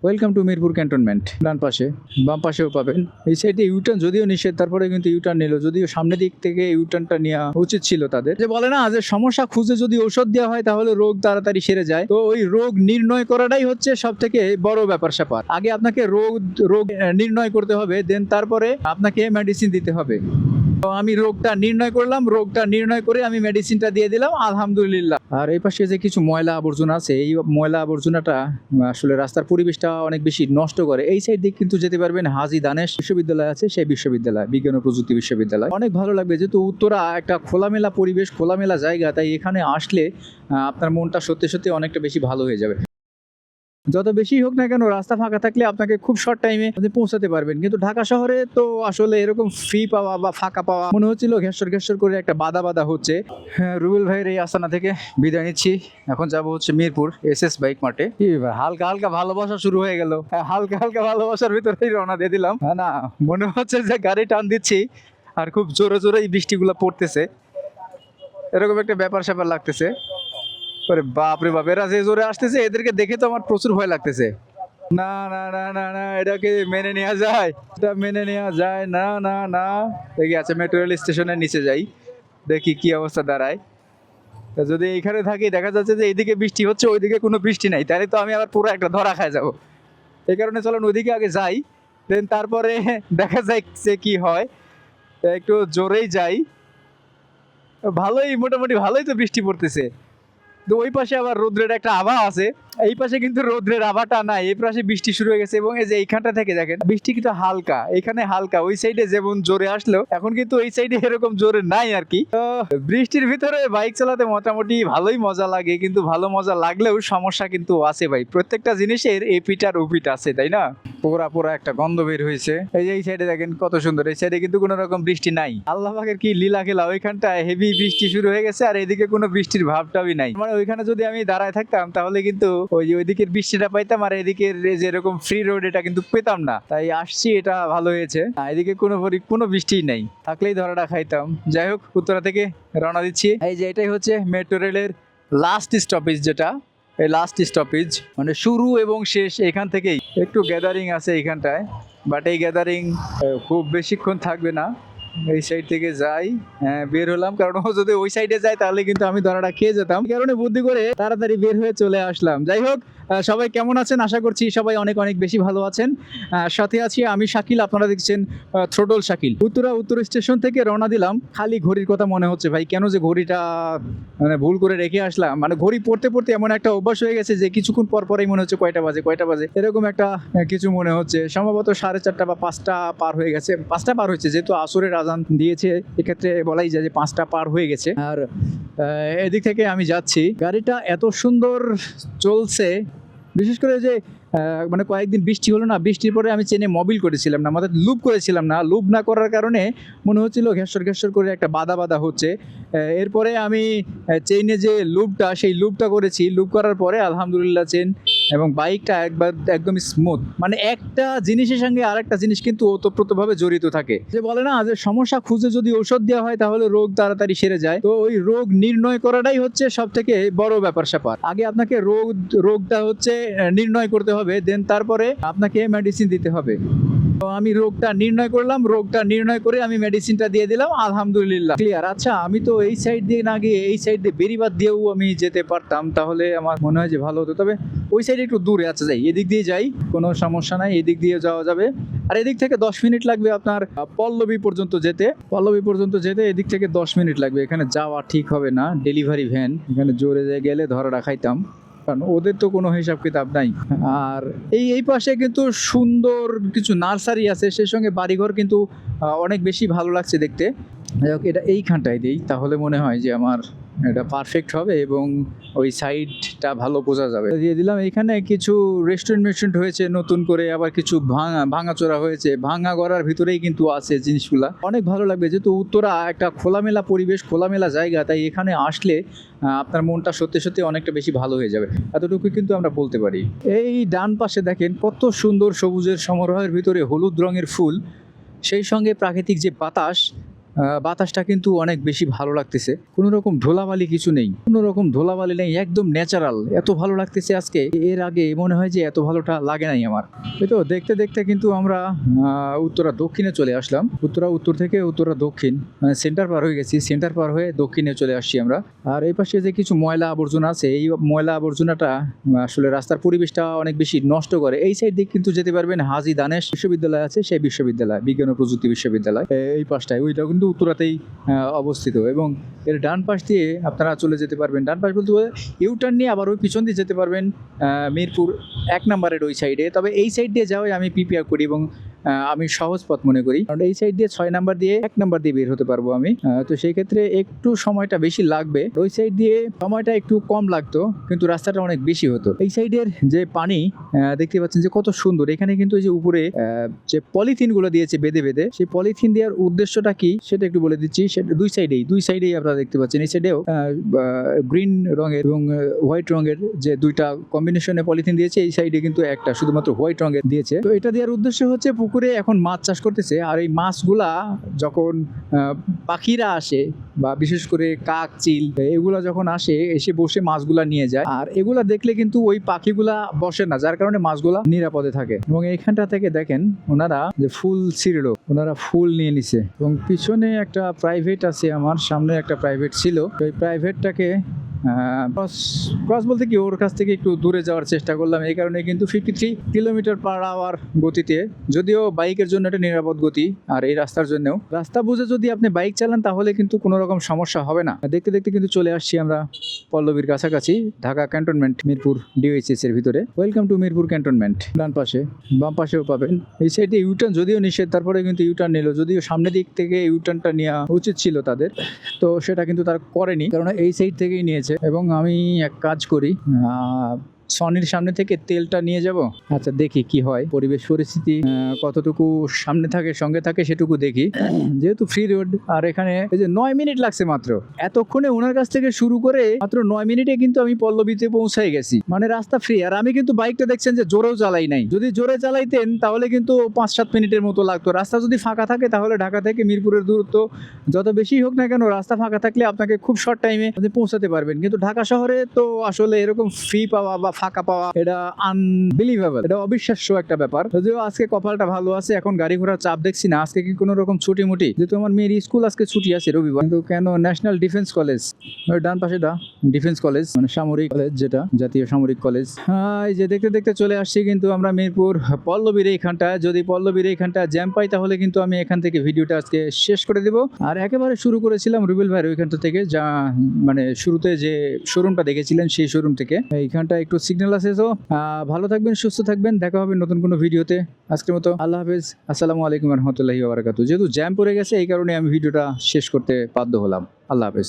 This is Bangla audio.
Welcome to Mirpur cantonment. ডান পাশে বাম পাশেও পাবেন। এই সাইডে ইউটার্ন যদিও নিষেধ, তারপরে কিন্তু ইউটার্ন নিল, যদিও সামনের দিক থেকে ইউটার্নটা নেওয়া উচিত ছিল তাদের। যে বলে না যে সমস্যা খুঁজে যদি ঔষধ দেওয়া হয় তাহলে রোগ তাড়াতাড়ি সেরে যায়, তো ওই রোগ নির্ণয় করাটাই হচ্ছে সব থেকে বড় ব্যাপার স্যাপার। আগে আপনাকে রোগ রোগ নির্ণয় করতে হবে, দেন তারপরে আপনাকে মেডিসিন দিতে হবে। তো আমি রোগটা নির্ণয় করলাম, রোগটা নির্ণয় করে আমি মেডিসিনটা দিয়ে দিলাম, আলহামদুলিল্লাহ। আর এই পাশে যে কিছু ময়লা আবর্জনা আছে, এই ময়লা আবর্জনাটা আসলে রাস্তার পরিবেশটা অনেক বেশি নষ্ট করে। এই সাইড দিয়ে কিন্তু যেতে পারবেন হাজী দানেশ বিশ্ববিদ্যালয় আছে, সেই বিশ্ববিদ্যালয় বিজ্ঞান ও প্রযুক্তি বিশ্ববিদ্যালয় অনেক ভালো লাগবে, যেহেতু উত্তরা একটা খোলামেলা পরিবেশ, খোলামেলা জায়গা, তাই এখানে আসলে আপনার মনটা সত্যি সত্যি অনেকটা বেশি ভালো হয়ে যাবে। যত বেশি হোক না কেন, রাস্তা ফাঁকা থাকলে আপনাকে খুব শর্ট টাইমে আপনি পৌঁছাতে পারবেন। কিন্তু ঢাকা শহরে তো আসলে এরকম ফ্রি পাওয়া বা ফাঁকা পাওয়া মনে হচ্ছিল ঘেসর ঘেসর করে একটা বাধা বাধা হচ্ছে। হ্যাঁ, রুবেল ভাইয়ের এই আস্তানা থেকে বিদায় নিচ্ছি। এখন যাব হচ্ছে মিরপুর এসএস বাইক মার্টে। কি ব্যাপার, হালকা হালকা ভালোবাসা শুরু হয়ে গেল। হালকা হালকা ভালোবাসার ভিতরেই রওনা দিয়ে দিলাম। না, মনে হচ্ছে যে গাড়ি টান দিচ্ছি আর খুব জোরে জোরে এই বৃষ্টিগুলো পড়তেছে, এরকম একটা ব্যাপার স্যাপার লাগতেছে। আরে বাপ রে বাপ, এরা যে জোরে আসতেছে এদেরকে দেখে তো আমার প্রচুর ভয় লাগতেছে। না না না না না, এটাকে মেনে নেওয়া যায়? এটা মেনে নেওয়া যায় না না না। দেখি আচ্ছা, মেট্রো রেল স্টেশনের নিচে যাই, দেখি কি অবস্থা দাঁড়ায়। তা যদি এইখানে থাকি, দেখা যাচ্ছে যে এইদিকে বৃষ্টি হচ্ছে, ওইদিকে কোনো বৃষ্টি নাই, তাহলে তো আমি আবার পুরো একটা ধরা খায় যাবো। এই কারণে চলেন ওইদিকে আগে যাই, দেন তারপরে দেখা যায় যে কি হয়। একটু জোরেই যাই, ভালোই মোটামুটি ভালোই তো বৃষ্টি পড়তেছে। তো ওই পাশে আবার রৌদ্রের একটা আভা আছে, এই পাশে কিন্তু রৌদ্রের আভাটা নাই। এই পাশে বৃষ্টি শুরু হয়ে গেছে এবং এই যে এইখানটা থেকে দেখেন বৃষ্টি কিন্তু হালকা, এখানে হালকা। ওই সাইডে যেমন জোরে আসলো, এখন কিন্তু এই সাইডে এরকম জোরে নাই আর কি। তো বৃষ্টির ভিতরে বাইক চালাতে মোটামুটি ভালোই মজা লাগে, কিন্তু ভালো মজা লাগলেও সমস্যা কিন্তু আছে ভাই। প্রত্যেকটা জিনিসের এপিঠ আর ওপিঠ আছে, তাই না? পোড়া পোড়া একটা গন্ধ বের হয়েছে। এই যে এই সাইডে দেখেন কত সুন্দর, এই সাইডে কিন্তু কোনো রকম বৃষ্টি নাই। আল্লাহ পাকের কি লীলা খেলা, ওইখানটায় হেভি বৃষ্টি শুরু হয়ে গেছে আর এদিকে কোনো বৃষ্টির ভাবটাই নাই। মানে ওইখানে যদি আমি দাঁড়ায় থাকতাম তাহলে কিন্তু ওই যে ওইদিকের বৃষ্টিটা পাইতাম আর এদিকের যেরকম ফ্রি রোড এটা কিন্তু পেতাম না। তাই আসছি, এটা ভালো হয়েছে। এদিকে কোনো বৃষ্টি নাই, থাকলেই ধরাটা খাইতাম। যাই হোক, উত্তরা থেকে রওনা দিচ্ছি। এই যে এটাই হচ্ছে মেট্রো রেলের লাস্ট স্টপেজ, যেটা এই লাস্ট স্টপেজ মানে শুরু এবং শেষ এখান থেকেই। একটু গ্যাদারিং আছে এইখানটায়, বাট এই গ্যাদারিং খুব বেশিক্ষণ থাকবে না। এই সাইড থেকে যাই, বের হলাম, কারণ ও যদি ওই সাইডে যায় তাহলে কিন্তু আমি ধরাটা খেয়ে যেতাম। এই কারণে বুদ্ধি করে তাড়াতাড়ি বের হয়ে চলে আসলাম। যাই হোক, সবাই কেমন আছেন? আশা করছি সবাই অনেক অনেক বেশি ভালো আছেন। সাথে আছি আমি শাকিল, আপনারা দেখছেন থ্রোটল শাকিল। উত্তর স্টেশন থেকে রওনা দিলাম। খালি ঘড়ির কথা মনে হচ্ছে ভাই, কেন যে ঘড়িটা মানে ভুল করে রেখে আসলাম। মানে ঘড়ি পড়তে পড়তে এমন একটা অভ্যাস হয়ে গেছে যে কিছুক্ষণ পর পরেই মনে হচ্ছে কয়টা বাজে এরকম একটা কিছু মনে হচ্ছে। সম্ভবত 4:30 বা 5টা পার হয়ে গেছে। 5টা পার হয়েছে, যেহেতু আসরের আজান দিয়েছে, এক্ষেত্রে বলাই যায় যে 5টা পার হয়ে গেছে। আর এদিক থেকে আমি যাচ্ছি, গাড়িটা এত সুন্দর চলছে। বিশেষ করে যে মানে কয়েকদিন বৃষ্টি হলো না, বৃষ্টির পরে আমি চেনে মোবিল করেছিলাম না, আমাদের লুপ করেছিলাম না। লুপ না করার কারণে মনে হচ্ছিল ঘেসর ঘেসর করে একটা বাধা বাধা হচ্ছে। এরপরে আমি চেইনে যে লুপটা, সেই লুপটা করেছি। লুপ করার পরে আলহামদুলিল্লাহ চেন এবং বাইকটা একদম স্মুথ। মানে একটা জিনিসের সঙ্গে আরেকটা জিনিস কিন্তু ওতপ্রোতভাবে জড়িত থাকে। যে বলে না যে সমস্যা খুঁজে যদি ঔষধ দেওয়া হয় তাহলে রোগ তাড়াতাড়ি সেরে যায়, তো ওই রোগ নির্ণয় করাটাই হচ্ছে সব থেকে বড় ব্যাপার স্যাপার। আগে আপনাকে রোগটা হচ্ছে নির্ণয় করতে হবে, দেন তারপরে আপনাকে মেডিসিন দিতে হবে। তো আমি রোগটা নির্ণয় করলাম, রোগটা নির্ণয় করে আমি মেডিসিনটা দিয়ে দিলাম, আলহামদুলিল্লাহ ক্লিয়ার। আচ্ছা, আমি তো এই সাইড দিয়ে না গিয়ে এই সাইড দিয়ে বেরিবাদ দিয়েও আমি যেতে পারতাম, তাহলে আমার মনে হয় যে ভালো হতো। তবে ওই সাইডে একটু দূরে আছে, যাই এদিক দিয়ে যাই, কোনো সমস্যা নাই, এদিক দিয়ে যাওয়া যাবে। আর এদিক থেকে 10 মিনিট লাগবে আপনার পল্লবী পর্যন্ত যেতে এদিক থেকে 10 মিনিট লাগবে। এখানে যাওয়া ঠিক হবে না, ডেলিভারি ভ্যান, এখানে জোরে গেলে ধরা রাখাইতাম, কারণ ওদের তো কোনো হিসাব কিতাব নাই। আর এই পাশে কিন্তু সুন্দর কিছু নার্সারি আছে, সেই সঙ্গে বাড়িঘর কিন্তু অনেক বেশি ভালো লাগছে দেখতে। এটা এইখানটায় দিই, তাহলে মনে হয় যে আমার এটা পারফেক্ট হবে এবং ওই সাইডটা ভালো বোঝা যাবে। দিয়ে দিলাম। এখানে কিছু রেস্টুরেন্ট হয়েছে নতুন করে, আবার কিছু ভাঙাচোরা হয়েছে। ভাঙা গড়ার ভিতরেই কিন্তু আছে জিনিসগুলা, অনেক ভালো লাগবে। যেহেতু উত্তরা একটা খোলামেলা পরিবেশ, খোলামেলা জায়গা, তাই এখানে আসলে আপনার মনটা সত্যি সত্যি অনেকটা বেশি ভালো হয়ে যাবে, এতটুকু কিন্তু আমরা বলতে পারি। এই ডান পাশে দেখেন কত সুন্দর সবুজের সমারোহের ভিতরে হলুদ রঙের ফুল, সেই সঙ্গে প্রাকৃতিক যে বাতাস, বাতাসটা কিন্তু অনেক বেশি ভালো লাগতেছে, কোনো রকম ধুলাবালি কিছু নেই, কোনো রকম ধুলাবালি নেই, একদম ন্যাচারাল, এত ভালো লাগতেছে আজকে। এর আগে মনে হয় যে এত ভালোটা লাগে নাই আমার। এই তো দেখতে দেখতে কিন্তু আমরা উত্তরা দক্ষিণে চলে আসলাম। উত্তর থেকে উত্তরা দক্ষিণ সেন্টার পার হয়ে গেছি, সেন্টার পার হয়ে দক্ষিণে চলে আসছি আমরা। আর এই পাশে যে কিছু ময়লা আবর্জনা আছে, এই ময়লা আবর্জনাটা আসলে রাস্তার পরিবেশটা অনেক বেশি নষ্ট করে। এই সাইড দিয়ে কিন্তু যেতে পারবেন হাজী দানেশ বিশ্ববিদ্যালয় আছে, সেই বিশ্ববিদ্যালয় বিজ্ঞান ও প্রযুক্তি বিশ্ববিদ্যালয় এই পাশটায়, ওইটা কিন্তু উত্তরাতেই অবস্থিত। এবং এর ডান পাশ দিয়ে আপনারা চলে যেতে পারবেন, ডান পাশ বলতে ইউটার্ন নিয়ে আবার ওই পিছন দিয়ে যেতে পারবেন মিরপুর 1 নম্বরের ওই সাইডে। তবে এই সাইড দিয়ে যাওয়াই আমি প্রিপেয়ার করি এবং আমি সহজ পথ মনে করি, কারণ এই সাইড দিয়ে 6 নাম্বার দিয়ে 1 নাম্বার দিয়ে বের হতে পারবো আমি। তো সেই ক্ষেত্রে একটু সময়টা বেশি লাগবে, ওই সাইড দিয়ে সময়টা একটু কম লাগতো কিন্তু রাস্তাটা অনেক বেশি হতো। এই সাইডের যে পানি দেখতে পাচ্ছেন যে কত সুন্দর, এখানে কিন্তু এই যে উপরে যে পলিথিন গুলো দিয়েছে বেঁধে বেঁধে, সেই পলিথিন দেওয়ার উদ্দেশ্যটা কি সেটা একটু বলে দিচ্ছি। সেটা দুই সাইডেই আপনারা দেখতে পাচ্ছেন, এই সাইডেও গ্রিন রঙের এবং হোয়াইট রঙের যে দুইটা কম্বিনেশনে পলিথিন দিয়েছে, এই সাইডে কিন্তু একটা শুধুমাত্র হোয়াইট রঙের দিয়েছে। তো এটা দেওয়ার উদ্দেশ্য হচ্ছে পুকুরে এখন মাছ চাষ করতেছে, আর এই মাছগুলা যখন পাখিরা আসে বা বিশেষ করে কাক চিল এগুলা যখন আসে এসে বসে মাছগুলা নিয়ে যায়, আর এগুলা দেখলে কিন্তু ওই পাখিগুলা বসে না, যার কারণে মাছগুলা নিরাপদে থাকে। এবং এইখানটা থেকে দেখেন ওনারা যে ফুল ছিঁড়লো, ওনারা ফুল নিয়ে নিছে। এবং পিছনে একটা প্রাইভেট আছে, আমার সামনে একটা প্রাইভেট ছিল, ওই প্রাইভেটটাকে ক্রস বলতে কি ওর কাছ থেকে একটু দূরে যাওয়ার চেষ্টা করলাম। এই কারণে কিন্তু 53 কিলোমিটার/আওয়ার গতিতে, যদিও বাইকের জন্য এটা নিরাপদ গতি, আর এই রাস্তার জন্যও রাস্তা বুঝে যদি আপনি বাইক চালান তাহলে কিন্তু কোনো রকম সমস্যা হবে না। দেখতে দেখতে কিন্তু চলে আসছি আমরা পল্লবীর কাছাকাছি, ঢাকা ক্যান্টনমেন্ট মিরপুর DOHS এর ভিতরে। Welcome to Mirpur cantonment. ডান পাশে বাম পাশেও পাবেন। এই সাইডে ইউটার্ন যদিও নিষেধ, তারপরে কিন্তু ইউটার্ন নিল, যদিও সামনের দিক থেকে ইউটার্নটা নেওয়া উচিত ছিল তাদের, তো সেটা কিন্তু তারা করেনি, কারণ এই সাইড থেকেই নিয়েছে। এবং আমি এক কাজ করি, সনির সামনে থেকে তেলটা নিয়ে যাব। আচ্ছা দেখি কি হয়, পরিবেশ পরিস্থিতি কতটুকু সামনে থাকে সঙ্গে থাকে সেটুকু দেখি। যেহেতু ফ্রি রোড, আর এখানে এই যে 9 মিনিট লাগছে মাত্র, এতক্ষণে ওনার কাছ থেকে শুরু করে মাত্র 9 মিনিটে কিন্তু আমি পল্লবীতে পৌঁছাই গেছি। মানে রাস্তা ফ্রি, আর আমি কিন্তু বাইকটা দেখছেন যে জোরেও চালাই নাই। যদি জোরে চালাইতেন তাহলে কিন্তু 5-7 মিনিটের মতো লাগতো। রাস্তা যদি ফাঁকা থাকে তাহলে ঢাকা থেকে মিরপুরের দূরত্ব যত বেশি হোক না কেন, রাস্তা ফাঁকা থাকলে আপনাকে খুব শর্ট টাইমে পৌঁছাতে পারবেন। কিন্তু ঢাকা শহরে তো আসলে এরকম ফ্রি পাওয়া বা ফাঁকা পাওয়া এটা আনবিলিভেবল, এটা অবিশ্বাস্য একটা ব্যাপার। যদিও আজকে কপালটা ভালো আছে, এখন গাড়ি ঘোড়ার চাপ দেখছি না। আজকে কি কোনো রকম ছুটি মুটি, যেহেতু আমার মেয়ের স্কুল আজকে ছুটি আছে রবিবার, কিন্তু কেন ন্যাশনাল ডিফেন্স কলেজ, ডান পাশেটা ডিফেন্স কলেজ, মানে সামরিক কলেজ, যেটা জাতীয় সামরিক কলেজ। এই যে দেখতে দেখতে চলে আসছি কিন্তু আমরা মিরপুর পল্লবীর এইখানটা। যদি পল্লবীর এইখানটা জ্যাম পাই তাহলে কিন্তু আমি এখান থেকে ভিডিওটা আজকে শেষ করে দিব। আর একেবারে শুরু করেছিলাম রুবেল ভাইয়ের ওইখানটা থেকে, যা মানে শুরুতে যে শোরুমটা দেখেছিলেন সেই শোরুম থেকে। এইখানটা একটু সিগন্যাল আছে। তো ভালো থাকবেন, সুস্থ থাকবেন, দেখা হবে নতুন কোনো ভিডিওতে। আজকের মতো আল্লাহ হাফেজ, আসসালামু আলাইকুম রহমতুল্লাহি ওয়া বারাকাতুহু। যেহেতু জ্যাম পড়ে গেছে এই কারণে আমি ভিডিওটা শেষ করতে বাধ্য হলাম। আল্লাহ হাফেজ।